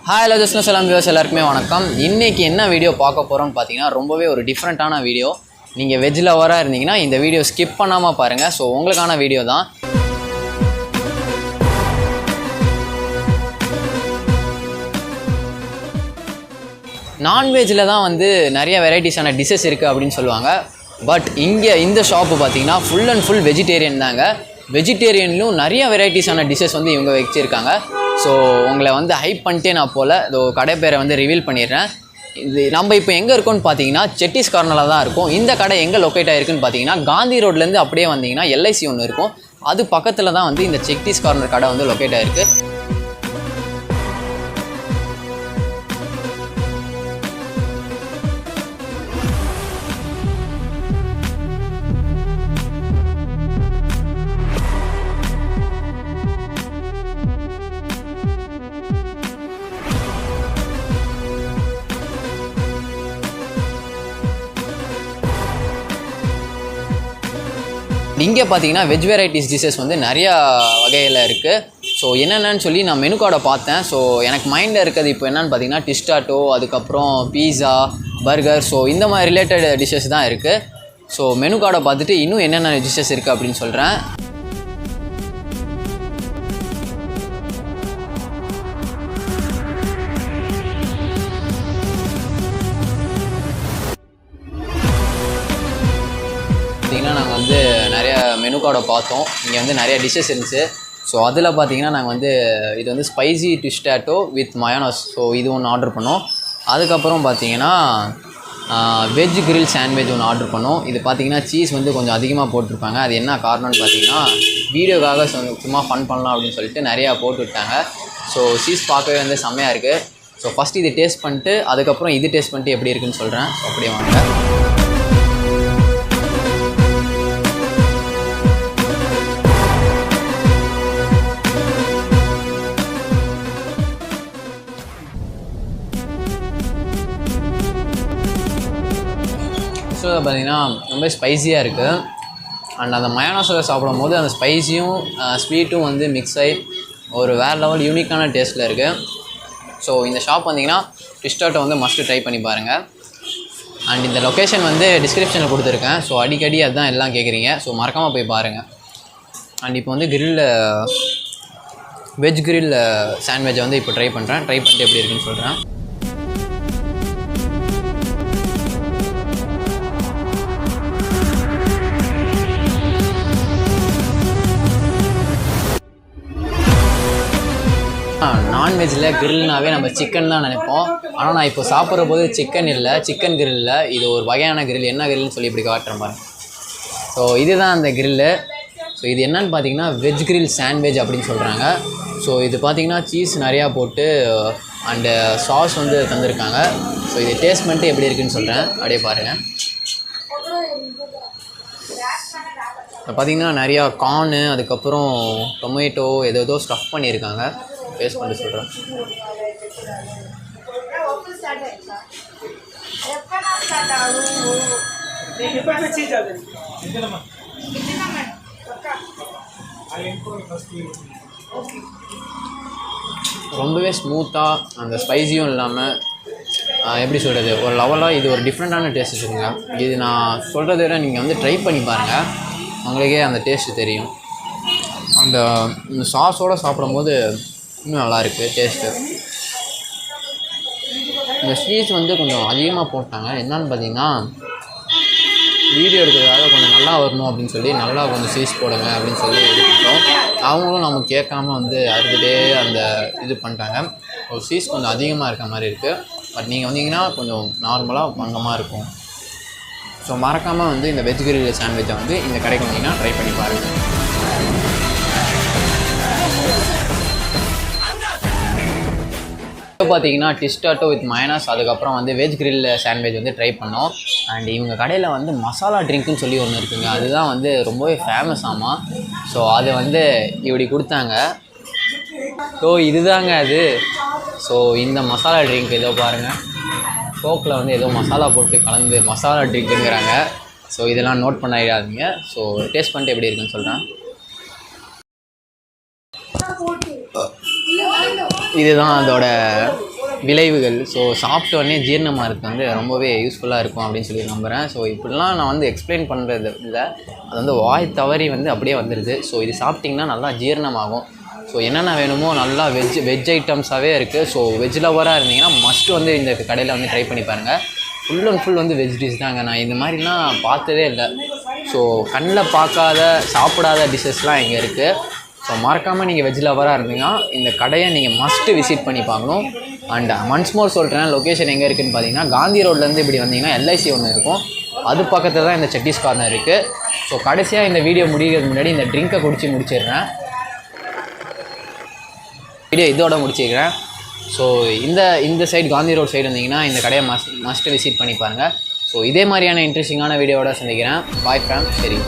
Hi hello just சலாம் viewers எல்லாருக்குமே வணக்கம். இன்றைக்கி என்ன வீடியோ பார்க்க போகிறோம்னு பார்த்தீங்கன்னா ரொம்பவே ஒரு டிஃப்ரெண்ட்டான வீடியோ. நீங்கள் வெஜ் லவராக இருந்தீங்கன்னா இந்த வீடியோ ஸ்கிப் பண்ணாமல் பாருங்கள். ஸோ உங்களுக்கான வீடியோ தான். நான்வெஜ்ஜில் தான் வந்து நிறைய வெரைட்டிஸான டிஷ்ஷஸ் இருக்குது அப்படின்னு சொல்லுவாங்க. பட் இங்கே இந்த ஷாப்பு பார்த்தீங்கன்னா ஃபுல் அண்ட் ஃபுல் வெஜிடேரியன் தாங்க. வெஜிடேரியன்லையும் நிறைய வெரைட்டிஸான டிஷ்ஷஸ் வந்து இவங்க வச்சுருக்காங்க. ஸோ உங்களை வந்து ஹைப் பண்ணிட்டே நான் போல் இதோ கடை பேரை வந்து ரிவீல் பண்ணிடுறேன். இது நம்ம இப்போ எங்கே இருக்கோன்னு பார்த்தீங்கன்னா செட்டிஸ் கார்னரில் தான் இருக்கும். இந்த கடை எங்கே லொக்கேட் ஆகிருக்குன்னு பார்த்தீங்கன்னா காந்தி ரோட்லேருந்து அப்படியே வந்தீங்கன்னா எல்ஐசி ஒன்று இருக்கும். அது பக்கத்தில் தான் வந்து இந்த செட்டிஸ் கார்னர் கடை வந்து லொக்கேட் ஆகிருக்கு. இங்கே பார்த்தீங்கன்னா வெஜ் வெரைட்டிஸ் டிஷ்ஷஸ் வந்து நிறையா வகையில் இருக்குது. ஸோ என்னென்னு சொல்லி நான் மெனு கார்டை பார்த்தேன். ஸோ எனக்கு மைண்டில் இருக்கிறது இப்போ என்னென்னு பார்த்தீங்கன்னா டிஸ்டாட்டோ, அதுக்கப்புறம் பீஸா, பர்கர், ஸோ இந்த மாதிரி ரிலேட்டட் டிஷ்ஷஸ் தான் இருக்குது. ஸோ மெனு கார்டை பார்த்துட்டு இன்னும் என்னென்ன டிஷ்ஷஸ் இருக்குது அப்படின்னு சொல்கிறேன். நாங்கள் வந்து நிறைய மெனு கார்டை பார்த்தோம். இங்கே வந்து நிறைய டிஷ்ஷஸ் இருந்துச்சு. ஸோ அதில் பார்த்தீங்கன்னா நாங்கள் வந்து இது வந்து ஸ்பைசி டிஸ்டாட்டோ வித் மயோனஸ், ஸோ இது ஒன்று ஆர்டர் பண்ணோம். அதுக்கப்புறம் பார்த்தீங்கன்னா வெஜ் கிரில் சாண்ட்விச் ஒன்று ஆர்டர் பண்ணோம். இது பார்த்தீங்கன்னா சீஸ் வந்து கொஞ்சம் அதிகமாக போட்டிருப்பாங்க. அது என்ன காரணம்னு பார்த்தீங்கன்னா வீடியோக்காக சும்மா ஃபன் பண்ணலாம் அப்படின்னு சொல்லிட்டு நிறையா போட்டுவிட்டாங்க. ஸோ சீஸ் பார்க்கவே வந்து செம்மையாக இருக்குது. ஸோ ஃபஸ்ட்டு இது டேஸ்ட் பண்ணிட்டு அதுக்கப்புறம் இது டேஸ்ட் பண்ணிட்டு எப்படி இருக்குன்னு சொல்கிறேன். ஸோ அப்படியே வாங்க. பார்த்தீங்கன்னா ரொம்ப ஸ்பைஸியாக இருக்குது. அண்ட் அந்த மயோனஸில் சாப்பிடும் போது அந்த ஸ்பைஸியும் ஸ்வீட்டும் வந்து மிக்ஸ் ஆகி ஒரு வேறு லெவல் யூனிக்கான டேஸ்ட்டில் இருக்குது. ஸோ இந்த ஷாப் வந்தீங்கன்னா டிஸ்டாட்டோ வந்து மஸ்ட்டு ட்ரை பண்ணி பாருங்கள். அண்ட் இந்த லொக்கேஷன் வந்து டிஸ்கிரிப்ஷனில் கொடுத்துருக்கேன். ஸோ அடிக்கடி அதுதான் எல்லாம் கேட்குறீங்க. ஸோ மறக்காமல் போய் பாருங்கள். அண்ட் இப்போ வந்து வெஜ் கிரில் சாண்ட்விச்சை வந்து இப்போ ட்ரை பண்ணிட்டு எப்படி இருக்குன்னு சொல்கிறேன். நான்வெஜ்ஜில் கிரில்னாவே நம்ம சிக்கன் தான் நினைப்போம். ஆனால் நான் இப்போ சாப்பிட்ற போது சிக்கன் இல்லை, சிக்கன் கிரில் இல்லை, இது ஒரு வகையான கிரில். என்ன கிரில்னு சொல்லி இப்படி காட்டுறேன் பாருங்க. ஸோ இதுதான் அந்த கிரில்லு. ஸோ இது என்னன்னு பார்த்தீங்கன்னா வெஜ் கிரில் சாண்ட்விச் அப்படின்னு சொல்கிறாங்க. ஸோ இது பார்த்தீங்கன்னா சீஸ் நிறையா போட்டு அண்டு சாஸ் வந்து தந்திருக்காங்க. ஸோ இது டேஸ்ட் பண்ணிட்டு எப்படி இருக்குன்னு சொல்கிறேன். அப்படியே பாருங்கள். இப்போ பார்த்தீங்கன்னா நிறையா கார்னு, அதுக்கப்புறம் டொமேட்டோ ஏதோ ஸ்டஃப் பண்ணியிருக்காங்க. டேஸ்ட் பண்ணி சொல்கிறேன். ரொம்பவே ஸ்மூத்தாக அந்த ஸ்பைஸியும் இல்லாமல் எப்படி சொல்கிறது ஒரு லெவலாக இது ஒரு டிஃப்ரெண்ட்டான டேஸ்ட் இருக்குங்க. இது நான் சொல்கிறத விட நீங்கள் வந்து ட்ரை பண்ணி பாருங்கள், உங்களுக்கே அந்த டேஸ்ட்டு தெரியும். அந்த சாஸோடு சாப்பிடும்போது இன்னும் நல்லாயிருக்கு டேஸ்ட்டு. இந்த சீஸ் வந்து கொஞ்சம் அதிகமாக போட்டாங்க. என்னன்னு பார்த்தீங்கன்னா வீடியோ எடுக்கிறதுக்காக கொஞ்சம் நல்லா வரணும் அப்படின்னு சொல்லி நல்லா கொஞ்சம் சீஸ் போடுங்க அப்படின்னு சொல்லி எடுத்துட்டோம். அவங்களும் நம்ம கேட்காம வந்து அறுத்துட்டே அந்த இது பண்ணிட்டாங்க. ஒரு சீஸ் கொஞ்சம் அதிகமாக இருக்க மாதிரி இருக்குது. பட் நீங்கள் வந்தீங்கன்னா கொஞ்சம் நார்மலாக மங்கமாக இருக்கும். ஸோ மறக்காமல் வந்து இந்த வெஜ் கிரில் சாண்ட்விச்சை வந்து இந்த கடைக்கு வந்தீங்கன்னா ட்ரை பண்ணி பாருங்கள். இப்போ பார்த்தீங்கன்னா டிஸ்டாட்டோ வித் மயோனஸ், அதுக்கப்புறம் வந்து வெஜ் கிரில் சாண்ட்விச் வந்து ட்ரை பண்ணோம். அண்ட் இவங்க கடையில் வந்து மசாலா ட்ரிங்க்குன்னு சொல்லி ஒன்று இருக்குங்க. அதுதான் வந்து ரொம்பவே ஃபேமஸ் ஆமாம். ஸோ அதை வந்து இப்படி கொடுத்தாங்க. ஸோ இதுதாங்க அது. ஸோ இந்த மசாலா ட்ரிங்க் ஏதோ பாருங்கள், கோக்கில் வந்து ஏதோ மசாலா போட்டு கலந்து மசாலா ட்ரிங்க்குங்கிறாங்க. ஸோ இதெல்லாம் நோட் பண்ணிடாதீங்க. ஸோ டேஸ்ட் பண்ணிட்டு எப்படி இருக்குன்னு சொல்கிறேன். இதுதான் அதோட விளைவுகள். ஸோ சாப்பிட்ட உடனே ஜீரணமாகறதுக்கு வந்து ரொம்பவே யூஸ்ஃபுல்லாக இருக்கும் அப்படின்னு சொல்லி நம்புகிறேன். ஸோ இப்படிலாம் நான் வந்து எக்ஸ்பிளைன் பண்ணுறது இல்லை, அது வந்து வாய் தவறி வந்து அப்படியே வந்துடுது. ஸோ இது சாப்பிட்டிங்கன்னா நல்லா ஜீரணமாகும். ஸோ என்னென்ன வேணுமோ நல்லா வெஜ் ஐட்டம்ஸாகவே இருக்குது. ஸோ வெஜ் லவராக இருந்தீங்கன்னா மஸ்ட்டு வந்து இந்த கடையில் வந்து ட்ரை பண்ணி பாருங்கள். ஃபுல் அண்ட் ஃபுல் வந்து வெஜ் டிஷ் தாங்க. நான் இந்த மாதிரிலாம் பார்த்ததே இல்லை. ஸோ கண்ணில் பார்க்காத சாப்பிடாத டிஷ்ஷஸ்லாம் இங்கே இருக்குது. ஸோ மறக்காமல் நீங்கள் வெஜ் லவராக இருந்தீங்கன்னா இந்த கடையை நீங்கள் மஸ்ட்டு விசிட் பண்ணி பார்க்கணும். அண்ட் ஒன்ஸ் மோர் சொல்கிறேன், லொக்கேஷன் எங்கே இருக்குதுன்னு பார்த்தீங்கன்னா காந்தி ரோட்லேருந்து இப்படி வந்தீங்கன்னா எல்ஐசி ஒன்று இருக்கும், அது பக்கத்தில் தான் இந்த செட்டிஸ் கார்னர் இருக்குது. ஸோ கடைசியாக இந்த வீடியோ முடிகிறதுக்கு முன்னாடி இந்த ட்ரிங்கை குடிச்சு முடிச்சிடுறேன். வீடியோ இதோட முடிச்சிக்கிறேன். ஸோ இந்த சைடு காந்தி ரோட் சைடு இருந்தீங்கன்னா இந்த கடையை மஸ்ட் விசிட் பண்ணி பாருங்கள். ஸோ இதே மாதிரியான இன்ட்ரெஸ்டிங்கான வீடியோவோட சந்திக்கிறேன். பாய் ஃப்ரம் சரி.